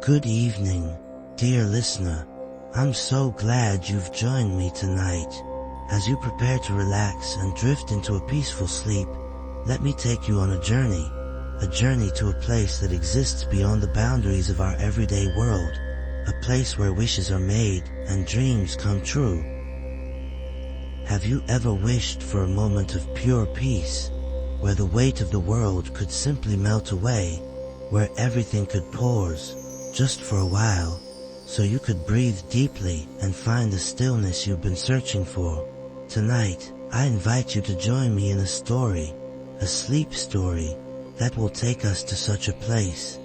Good evening, dear listener. I'm so glad you've joined me tonight. As you prepare to relax and drift into a peaceful sleep, let me take you on a journey to a place that exists beyond the boundaries of our everyday world, a place where wishes are made and dreams come true. Have you ever wished for a moment of pure peace, where the weight of the world could simply melt away, where everything could pause, just for a while, so you could breathe deeply and find the stillness you've been searching for? Tonight, I invite you to join me in a story, a sleep story, that will take us to such a place.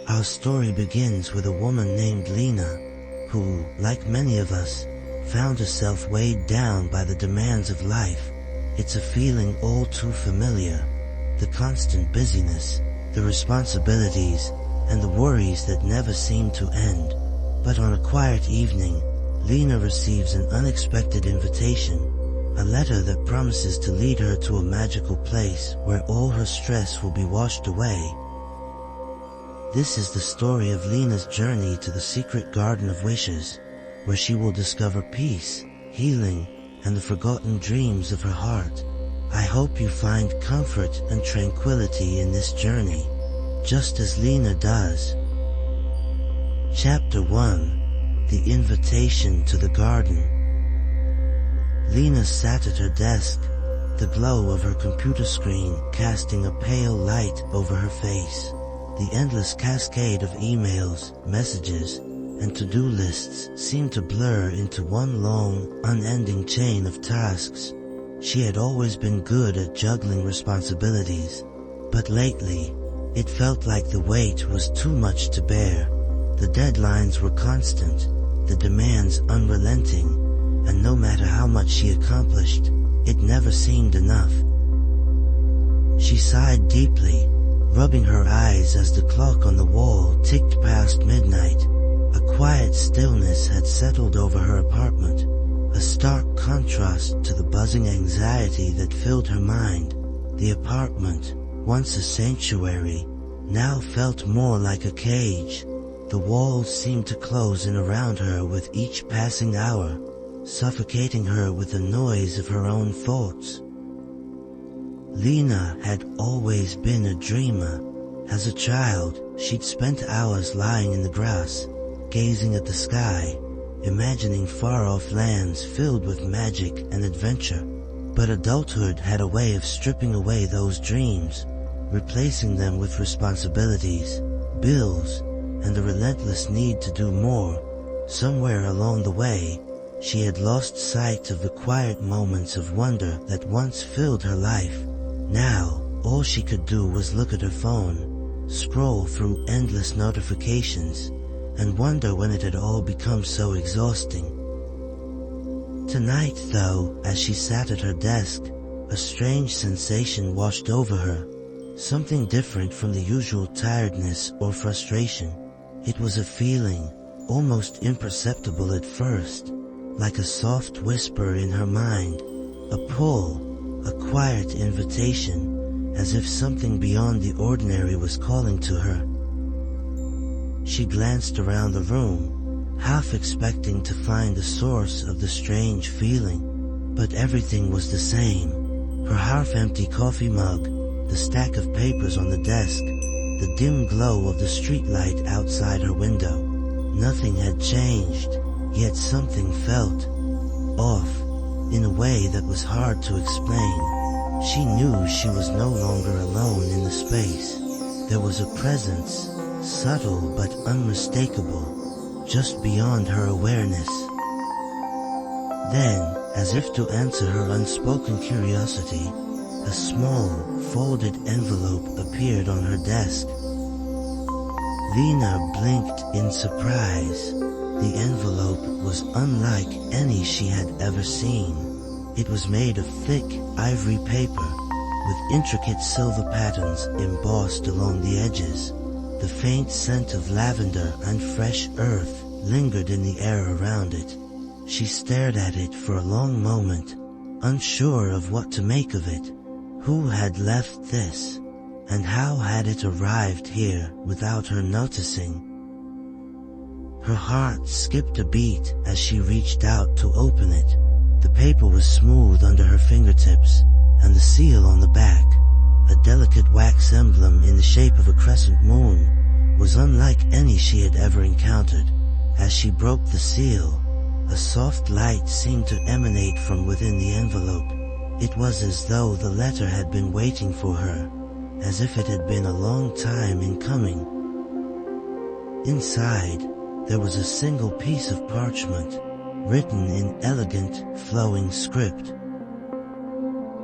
Our story begins with a woman named Lena, who, like many of us, found herself weighed down by the demands of life. It's a feeling all too familiar, the constant busyness, the responsibilities, and the worries that never seem to end. But on a quiet evening, Lena receives an unexpected invitation, a letter that promises to lead her to a magical place where all her stress will be washed away. This is the story of Lena's journey to the secret garden of wishes, where she will discover peace, healing, and the forgotten dreams of her heart. I hope you find comfort and tranquility in this journey, just as Lena does. Chapter 1. The Invitation to the Garden. Lena sat at her desk, the glow of her computer screen casting a pale light over her face. The endless cascade of emails, messages, and to-do lists seemed to blur into one long, unending chain of tasks. She had always been good at juggling responsibilities, but lately, it felt like the weight was too much to bear. The deadlines were constant, the demands unrelenting, and no matter how much she accomplished, it never seemed enough. She sighed deeply, rubbing her eyes as the clock on the wall ticked past midnight. A quiet stillness had settled over her apartment, a stark contrast to the buzzing anxiety that filled her mind. The apartment, once a sanctuary, now felt more like a cage. The walls seemed to close in around her with each passing hour, suffocating her with the noise of her own thoughts. Lena had always been a dreamer. As a child, she'd spent hours lying in the grass, gazing at the sky, imagining far-off lands filled with magic and adventure. But adulthood had a way of stripping away those dreams, replacing them with responsibilities, bills, and a relentless need to do more. Somewhere along the way, she had lost sight of the quiet moments of wonder that once filled her life. Now, all she could do was look at her phone, scroll through endless notifications, and wonder when it had all become so exhausting. Tonight, though, as she sat at her desk, a strange sensation washed over her, something different from the usual tiredness or frustration. It was a feeling, almost imperceptible at first, like a soft whisper in her mind, a pull, a quiet invitation, as if something beyond the ordinary was calling to her. She glanced around the room, half expecting to find the source of the strange feeling, but everything was the same. Her half-empty coffee mug, the stack of papers on the desk, the dim glow of the streetlight outside her window. Nothing had changed, yet something felt off, in a way that was hard to explain. She knew she was no longer alone in the space. There was a presence, subtle but unmistakable, just beyond her awareness. Then, as if to answer her unspoken curiosity, a small, folded envelope appeared on her desk. Lena blinked in surprise. The envelope was unlike any she had ever seen. It was made of thick, ivory paper, with intricate silver patterns embossed along the edges. The faint scent of lavender and fresh earth lingered in the air around it. She stared at it for a long moment, unsure of what to make of it. Who had left this? And how had it arrived here without her noticing? Her heart skipped a beat as she reached out to open it. The paper was smooth under her fingertips, and the seal on the back, a delicate wax emblem in the shape of a crescent moon, was unlike any she had ever encountered. As she broke the seal, a soft light seemed to emanate from within the envelope. It was as though the letter had been waiting for her, as if it had been a long time in coming. Inside, there was a single piece of parchment, written in elegant, flowing script.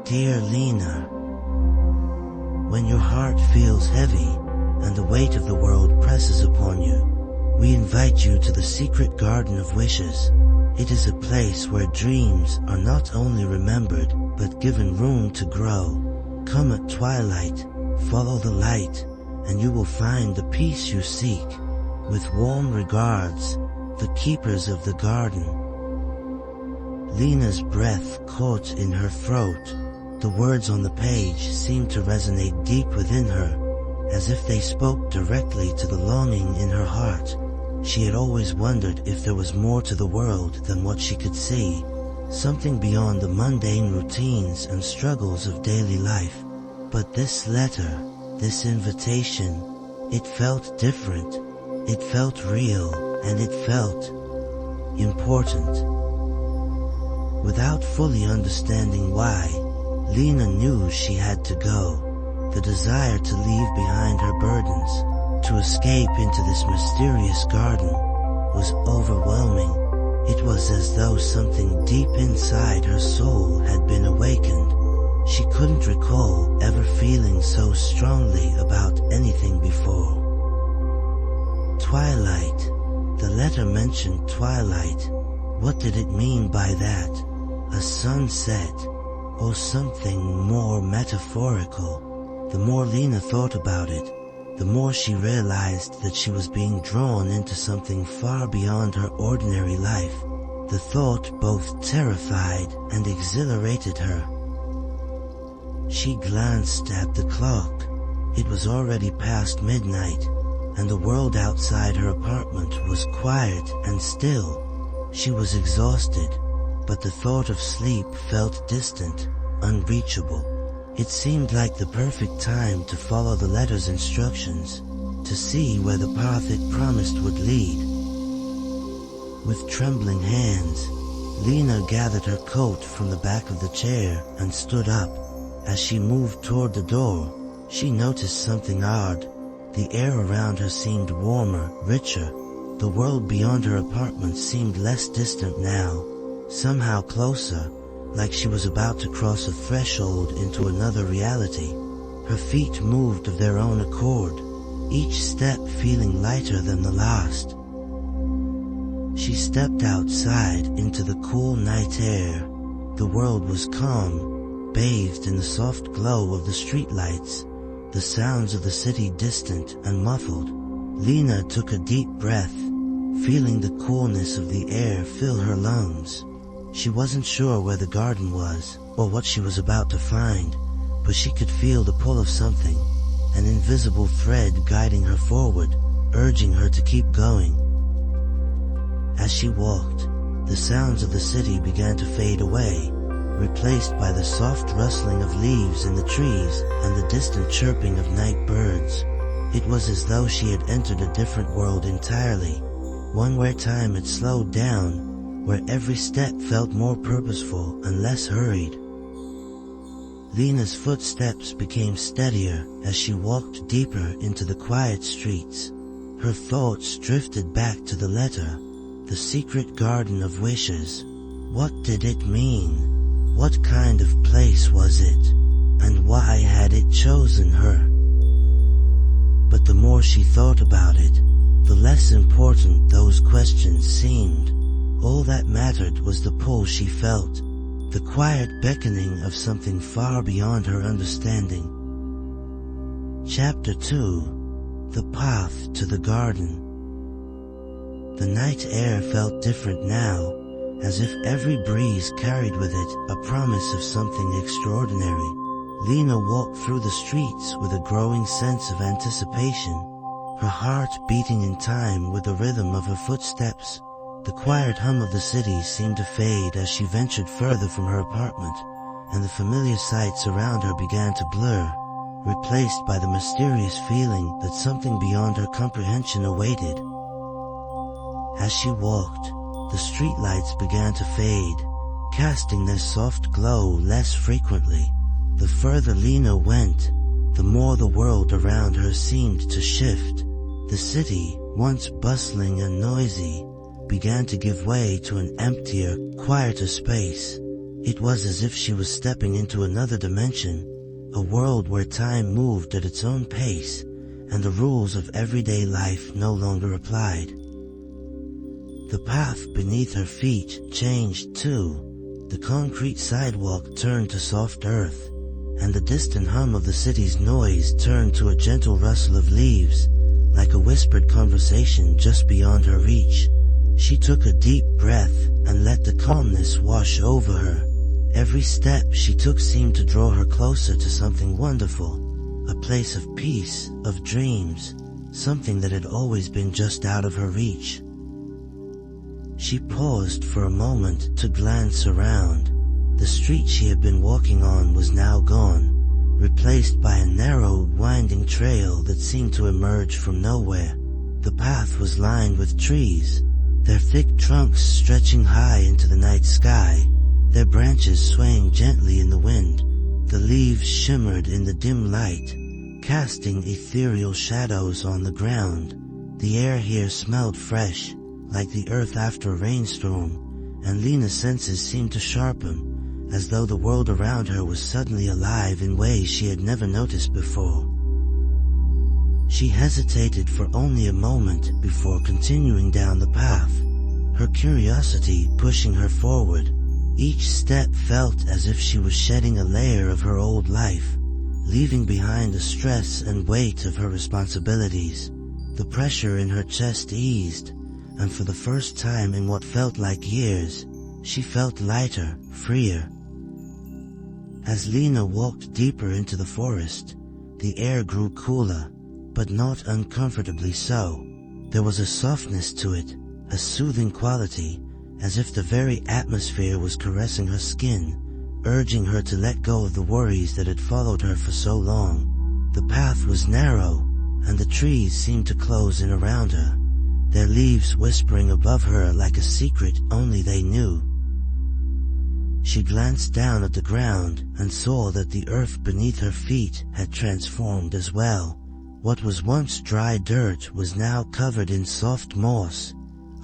Dear Lena, when your heart feels heavy and the weight of the world presses upon you, we invite you to the secret garden of wishes. It is a place where dreams are not only remembered, but given room to grow. Come at twilight, follow the light, and you will find the peace you seek. With warm regards, the keepers of the garden. Lena's breath caught in her throat. The words on the page seemed to resonate deep within her, as if they spoke directly to the longing in her heart. She had always wondered if there was more to the world than what she could see, something beyond the mundane routines and struggles of daily life. But this letter, this invitation, it felt different. It felt real, and it felt important. Without fully understanding why, Lena knew she had to go. The desire to leave behind her burdens, to escape into this mysterious garden, was overwhelming. It was as though something deep inside her soul had been awakened. She couldn't recall ever feeling so strongly about anything before. Twilight. The letter mentioned twilight. What did it mean by that? A sunset, or something more metaphorical? The more Lena thought about it, the more she realized that she was being drawn into something far beyond her ordinary life. The thought both terrified and exhilarated her. She glanced at the clock. It was already past midnight, and the world outside her apartment was quiet and still. She was exhausted, but the thought of sleep felt distant, unreachable. It seemed like the perfect time to follow the letter's instructions, to see where the path it promised would lead. With trembling hands, Lena gathered her coat from the back of the chair and stood up. As she moved toward the door, she noticed something odd. The air around her seemed warmer, richer. The world beyond her apartment seemed less distant now, somehow closer, like she was about to cross a threshold into another reality. Her feet moved of their own accord, each step feeling lighter than the last. She stepped outside into the cool night air. The world was calm, bathed in the soft glow of the streetlights, the sounds of the city distant and muffled. Lena took a deep breath, feeling the coolness of the air fill her lungs. She wasn't sure where the garden was, or what she was about to find, but she could feel the pull of something, an invisible thread guiding her forward, urging her to keep going. As she walked, the sounds of the city began to fade away, replaced by the soft rustling of leaves in the trees and the distant chirping of night birds. It was as though she had entered a different world entirely, one where time had slowed down, where every step felt more purposeful and less hurried. Lena's footsteps became steadier as she walked deeper into the quiet streets. Her thoughts drifted back to the letter, the secret garden of wishes. What did it mean? What kind of place was it? And why had it chosen her? But the more she thought about it, the less important those questions seemed. All that mattered was the pull she felt, the quiet beckoning of something far beyond her understanding. Chapter 2. The Path to the Garden. The night air felt different now, as if every breeze carried with it a promise of something extraordinary. Lena walked through the streets with a growing sense of anticipation, her heart beating in time with the rhythm of her footsteps. The quiet hum of the city seemed to fade as she ventured further from her apartment, and the familiar sights around her began to blur, replaced by the mysterious feeling that something beyond her comprehension awaited. As she walked, the streetlights began to fade, casting their soft glow less frequently. The further Lena went, the more the world around her seemed to shift. The city, once bustling and noisy, began to give way to an emptier, quieter space. It was as if she was stepping into another dimension, a world where time moved at its own pace, and the rules of everyday life no longer applied. The path beneath her feet changed too. The concrete sidewalk turned to soft earth, and the distant hum of the city's noise turned to a gentle rustle of leaves, like a whispered conversation just beyond her reach. She took a deep breath and let the calmness wash over her. Every step she took seemed to draw her closer to something wonderful, a place of peace, of dreams, something that had always been just out of her reach. She paused for a moment to glance around. The street she had been walking on was now gone, replaced by a narrow, winding trail that seemed to emerge from nowhere. The path was lined with trees, their thick trunks stretching high into the night sky, their branches swaying gently in the wind. The leaves shimmered in the dim light, casting ethereal shadows on the ground. The air here smelled fresh, like the earth after a rainstorm, and Lena's senses seemed to sharpen, as though the world around her was suddenly alive in ways she had never noticed before. She hesitated for only a moment before continuing down the path, her curiosity pushing her forward. Each step felt as if she was shedding a layer of her old life, leaving behind the stress and weight of her responsibilities. The pressure in her chest eased, and for the first time in what felt like years, she felt lighter, freer. As Lena walked deeper into the forest, the air grew cooler, but not uncomfortably so. There was a softness to it, a soothing quality, as if the very atmosphere was caressing her skin, urging her to let go of the worries that had followed her for so long. The path was narrow, and the trees seemed to close in around her, their leaves whispering above her like a secret only they knew. She glanced down at the ground and saw that the earth beneath her feet had transformed as well. What was once dry dirt was now covered in soft moss,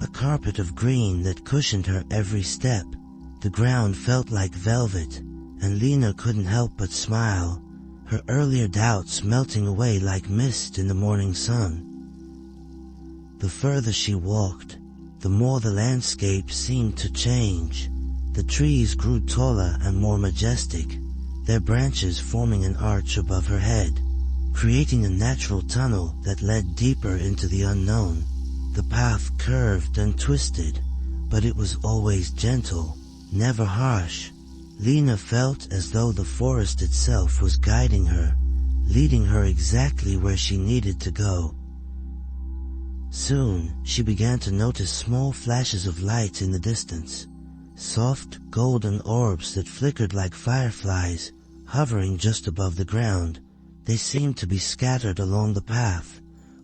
a carpet of green that cushioned her every step. The ground felt like velvet, and Lena couldn't help but smile, her earlier doubts melting away like mist in the morning sun. The further she walked, the more the landscape seemed to change. The trees grew taller and more majestic, their branches forming an arch above her head, creating a natural tunnel that led deeper into the unknown. The path curved and twisted, but it was always gentle, never harsh. Lena felt as though the forest itself was guiding her, leading her exactly where she needed to go. Soon, she began to notice small flashes of light in the distance, soft, golden orbs that flickered like fireflies, hovering just above the ground. They seemed to be scattered along the path,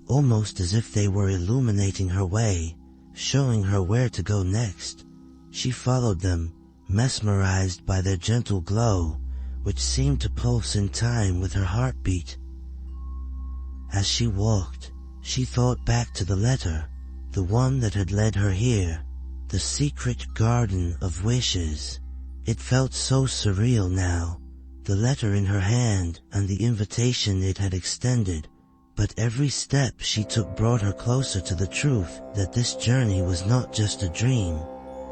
almost as if they were illuminating her way, showing her where to go next. She followed them, mesmerized by their gentle glow, which seemed to pulse in time with her heartbeat. As she walked, she thought back to the letter, the one that had led her here, the secret garden of wishes. It felt so surreal now, the letter in her hand and the invitation it had extended. But every step she took brought her closer to the truth that this journey was not just a dream.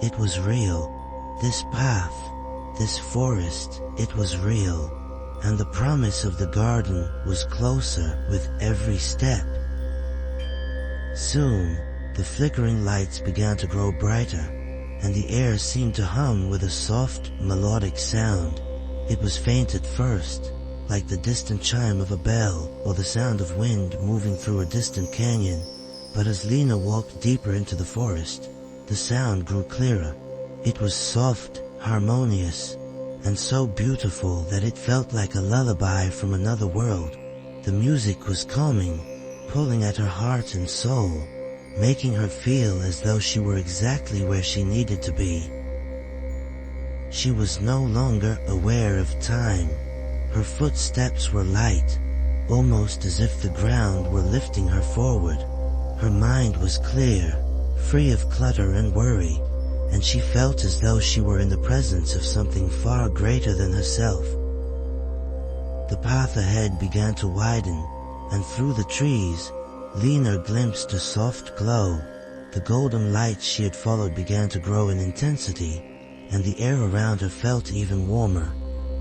It was real. This path, this forest, it was real. And the promise of the garden was closer with every step. Soon, the flickering lights began to grow brighter, and the air seemed to hum with a soft, melodic sound. It was faint at first, like the distant chime of a bell or the sound of wind moving through a distant canyon. But as Lena walked deeper into the forest, the sound grew clearer. It was soft, harmonious, and so beautiful that it felt like a lullaby from another world. The music was calming, pulling at her heart and soul, making her feel as though she were exactly where she needed to be. She was no longer aware of time. Her footsteps were light, almost as if the ground were lifting her forward. Her mind was clear, free of clutter and worry, and she felt as though she were in the presence of something far greater than herself. The path ahead began to widen, and through the trees, Lena glimpsed a soft glow. The golden light she had followed began to grow in intensity, and the air around her felt even warmer,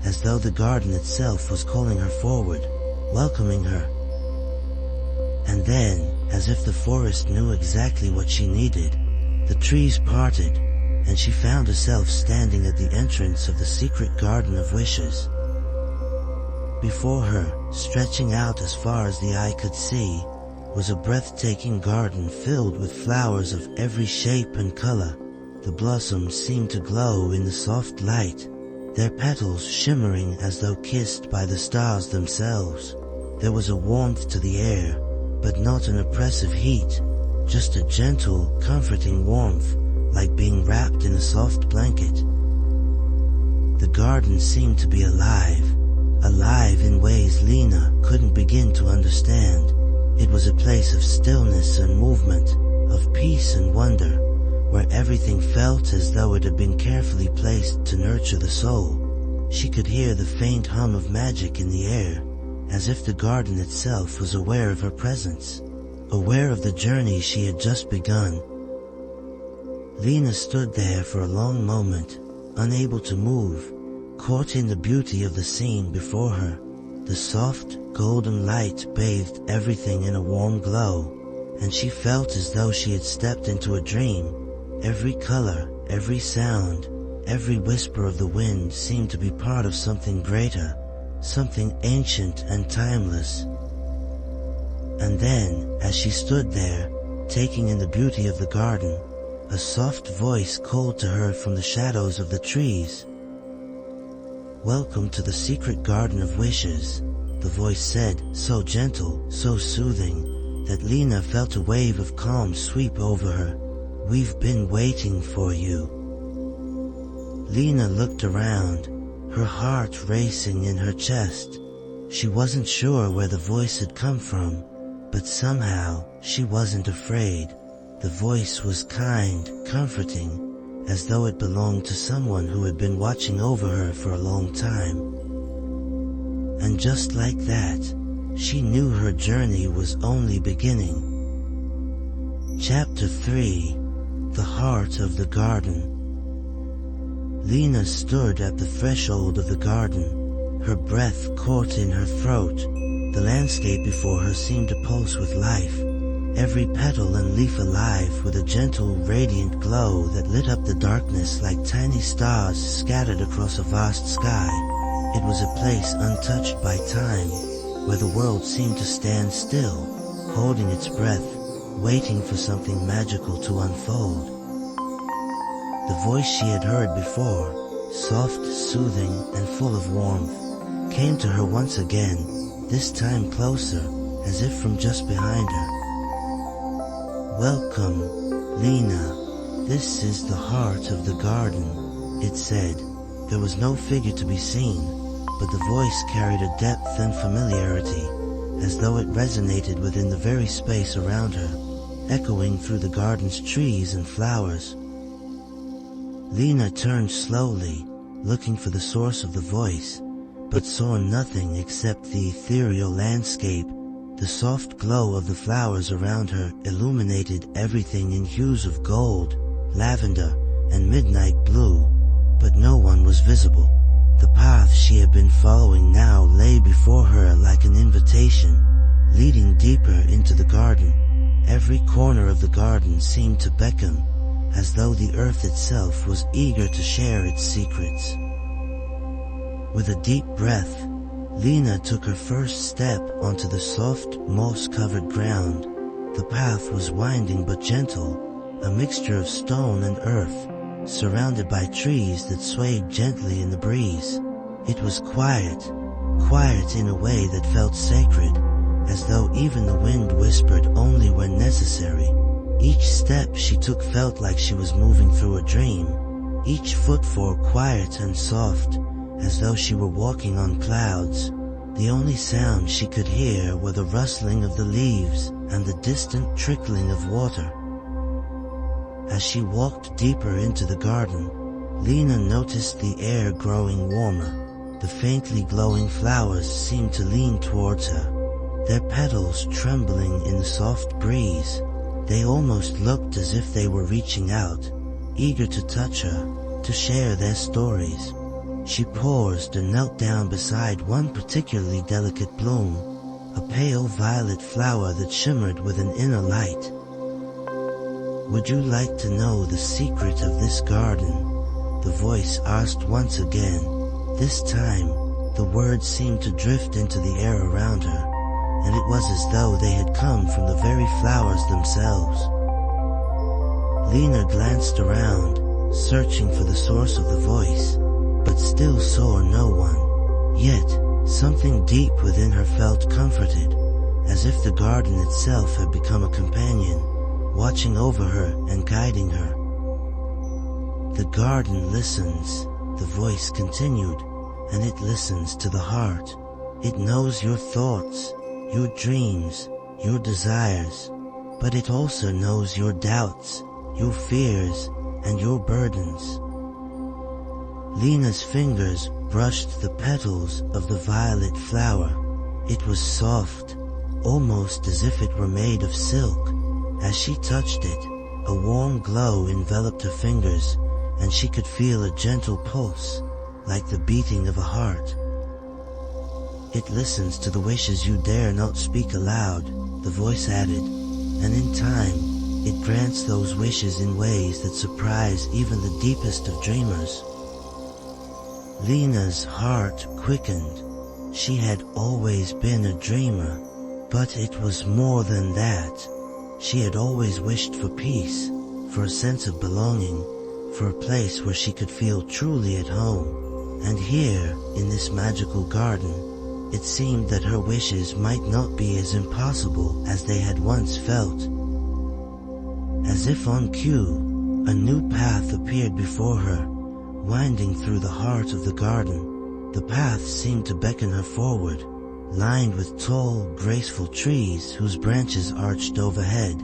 as though the garden itself was calling her forward, welcoming her. And then, as if the forest knew exactly what she needed, the trees parted, and she found herself standing at the entrance of the secret Garden of Wishes. Before her, stretching out as far as the eye could see, was a breathtaking garden filled with flowers of every shape and color. The blossoms seemed to glow in the soft light, their petals shimmering as though kissed by the stars themselves. There was a warmth to the air, but not an oppressive heat, just a gentle, comforting warmth, like being wrapped in a soft blanket. The garden seemed to be alive in ways Lena couldn't begin to understand. It was a place of stillness and movement, of peace and wonder, where everything felt as though it had been carefully placed to nurture the soul. She could hear the faint hum of magic in the air, as if the garden itself was aware of her presence, aware of the journey she had just begun. Lena stood there for a long moment, unable to move, caught in the beauty of the scene before her. The soft, golden light bathed everything in a warm glow, and she felt as though she had stepped into a dream. Every color, every sound, every whisper of the wind seemed to be part of something greater, something ancient and timeless. And then, as she stood there, taking in the beauty of the garden, a soft voice called to her from the shadows of the trees. "Welcome to the secret Garden of Wishes," the voice said, so gentle, so soothing, that Lena felt a wave of calm sweep over her. "We've been waiting for you." Lena looked around, her heart racing in her chest. She wasn't sure where the voice had come from, but somehow she wasn't afraid. The voice was kind, comforting, as though it belonged to someone who had been watching over her for a long time. And just like that, she knew her journey was only beginning. Chapter 3: The Heart of the Garden. Lena stood at the threshold of the garden, her breath caught in her throat. The landscape before her seemed to pulse with life, every petal and leaf alive with a gentle, radiant glow that lit up the darkness like tiny stars scattered across a vast sky. It was a place untouched by time, where the world seemed to stand still, holding its breath, waiting for something magical to unfold. The voice she had heard before, soft, soothing, and full of warmth, came to her once again, this time closer, as if from just behind her. "Welcome, Lena. This is the heart of the garden," it said. There was no figure to be seen, but the voice carried a depth and familiarity, as though it resonated within the very space around her, echoing through the garden's trees and flowers. Lena turned slowly, looking for the source of the voice, but saw nothing except the ethereal landscape. The soft glow of the flowers around her illuminated everything in hues of gold, lavender, and midnight blue, but no one was visible. The path she had been following now lay before her like an invitation, leading deeper into the garden. Every corner of the garden seemed to beckon, as though the earth itself was eager to share its secrets. With a deep breath, Lena took her first step onto the soft, moss-covered ground. The path was winding but gentle, a mixture of stone and earth, surrounded by trees that swayed gently in the breeze. It was quiet in a way that felt sacred, as though even the wind whispered only when necessary. Each step she took felt like she was moving through a dream, each footfall quiet and soft, as though she were walking on clouds. The only sound she could hear were the rustling of the leaves and the distant trickling of water. As she walked deeper into the garden, Lena noticed the air growing warmer. The faintly glowing flowers seemed to lean towards her, their petals trembling in the soft breeze. They almost looked as if they were reaching out, eager to touch her, to share their stories. She paused and knelt down beside one particularly delicate bloom, a pale violet flower that shimmered with an inner light. "Would you like to know the secret of this garden?" the voice asked once again. This time, the words seemed to drift into the air around her, and it was as though they had come from the very flowers themselves. Lena glanced around, searching for the source of the voice, but still saw no one. Yet, something deep within her felt comforted, as if the garden itself had become a companion, watching over her and guiding her. "The garden listens," the voice continued, "and it listens to the heart. It knows your thoughts, your dreams, your desires, but it also knows your doubts, your fears, and your burdens." Lena's fingers brushed the petals of the violet flower. It was soft, almost as if it were made of silk. As she touched it, a warm glow enveloped her fingers, and she could feel a gentle pulse, like the beating of a heart. "It listens to the wishes you dare not speak aloud," the voice added, "and in time, it grants those wishes in ways that surprise even the deepest of dreamers." Lena's heart quickened. She had always been a dreamer, but it was more than that. She had always wished for peace, for a sense of belonging, for a place where she could feel truly at home. And here, in this magical garden, it seemed that her wishes might not be as impossible as they had once felt. As if on cue, a new path appeared before her, winding through the heart of the garden. The path seemed to beckon her forward, lined with tall, graceful trees whose branches arched overhead,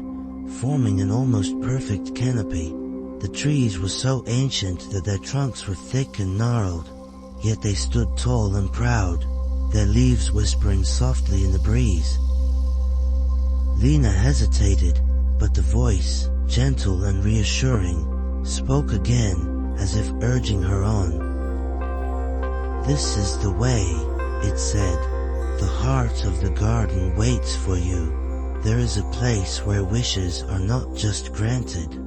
forming an almost perfect canopy. The trees were so ancient that their trunks were thick and gnarled, yet they stood tall and proud, their leaves whispering softly in the breeze. Lena hesitated, but the voice, gentle and reassuring, spoke again, as if urging her on. "This is the way," it said. "The heart of the garden waits for you. There is a place where wishes are not just granted,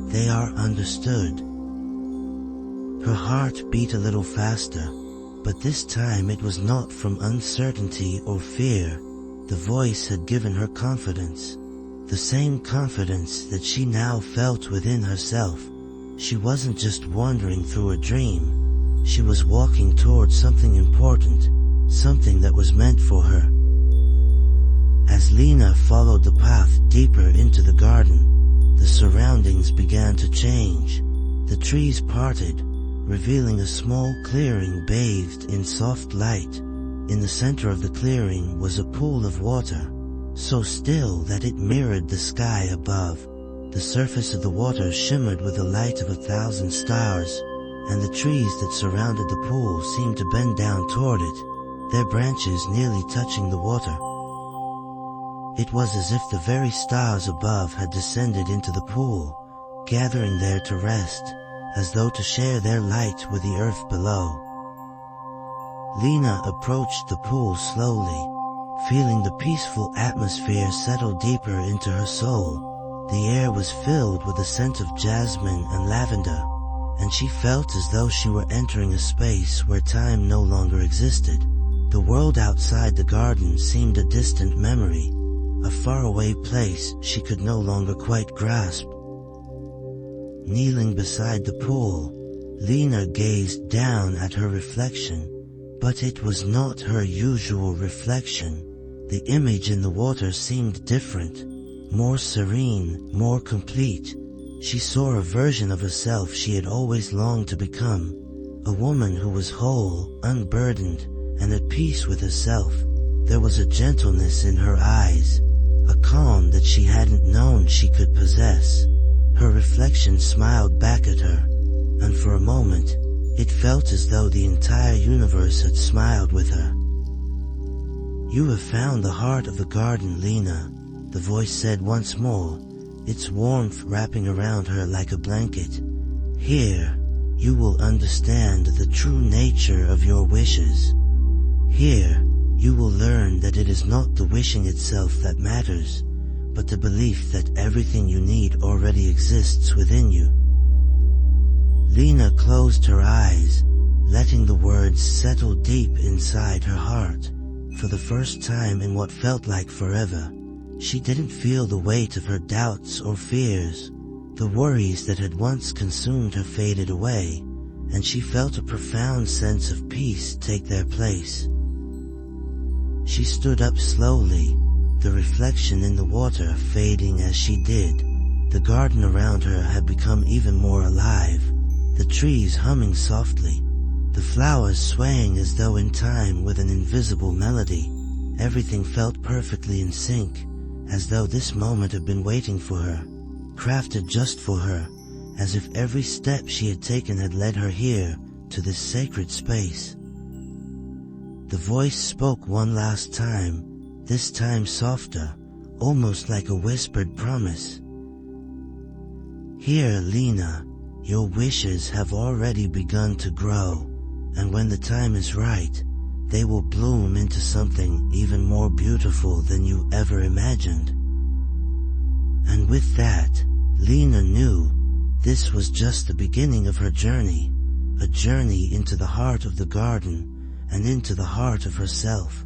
they are understood." Her heart beat a little faster, but this time it was not from uncertainty or fear. The voice had given her confidence, the same confidence that she now felt within herself. She wasn't just wandering through a dream. She was walking towards something important, something that was meant for her. As Lena followed the path deeper into the garden, the surroundings began to change. The trees parted, revealing a small clearing bathed in soft light. In the center of the clearing was a pool of water, so still that it mirrored the sky above. The surface of the water shimmered with the light of 1,000 stars, and the trees that surrounded the pool seemed to bend down toward it, their branches nearly touching the water. It was as if the very stars above had descended into the pool, gathering there to rest, as though to share their light with the earth below. Lena approached the pool slowly, feeling the peaceful atmosphere settle deeper into her soul. The air was filled with the scent of jasmine and lavender, and she felt as though she were entering a space where time no longer existed. The world outside the garden seemed a distant memory, a faraway place she could no longer quite grasp. Kneeling beside the pool, Lena gazed down at her reflection, but it was not her usual reflection. The image in the water seemed different, more serene, more complete. She saw a version of herself she had always longed to become, a woman who was whole, unburdened, and at peace with herself. There was a gentleness in her eyes, a calm that she hadn't known she could possess. Her reflection smiled back at her, and for a moment, it felt as though the entire universe had smiled with her. "You have found the heart of the garden, Lena," the voice said once more, its warmth wrapping around her like a blanket. "Here, you will understand the true nature of your wishes. Here, you will learn that it is not the wishing itself that matters, but the belief that everything you need already exists within you." Lena closed her eyes, letting the words settle deep inside her heart. For the first time in what felt like forever, she didn't feel the weight of her doubts or fears. The worries that had once consumed her faded away, and she felt a profound sense of peace take their place. She stood up slowly, the reflection in the water fading as she did. The garden around her had become even more alive, the trees humming softly, the flowers swaying as though in time with an invisible melody. Everything felt perfectly in sync, as though this moment had been waiting for her, crafted just for her, as if every step she had taken had led her here, to this sacred space. The voice spoke one last time, this time softer, almost like a whispered promise. "Here, Lena, your wishes have already begun to grow, and when the time is right, they will bloom into something even more beautiful than you ever imagined." And with that, Lena knew this was just the beginning of her journey, a journey into the heart of the garden and into the heart of herself.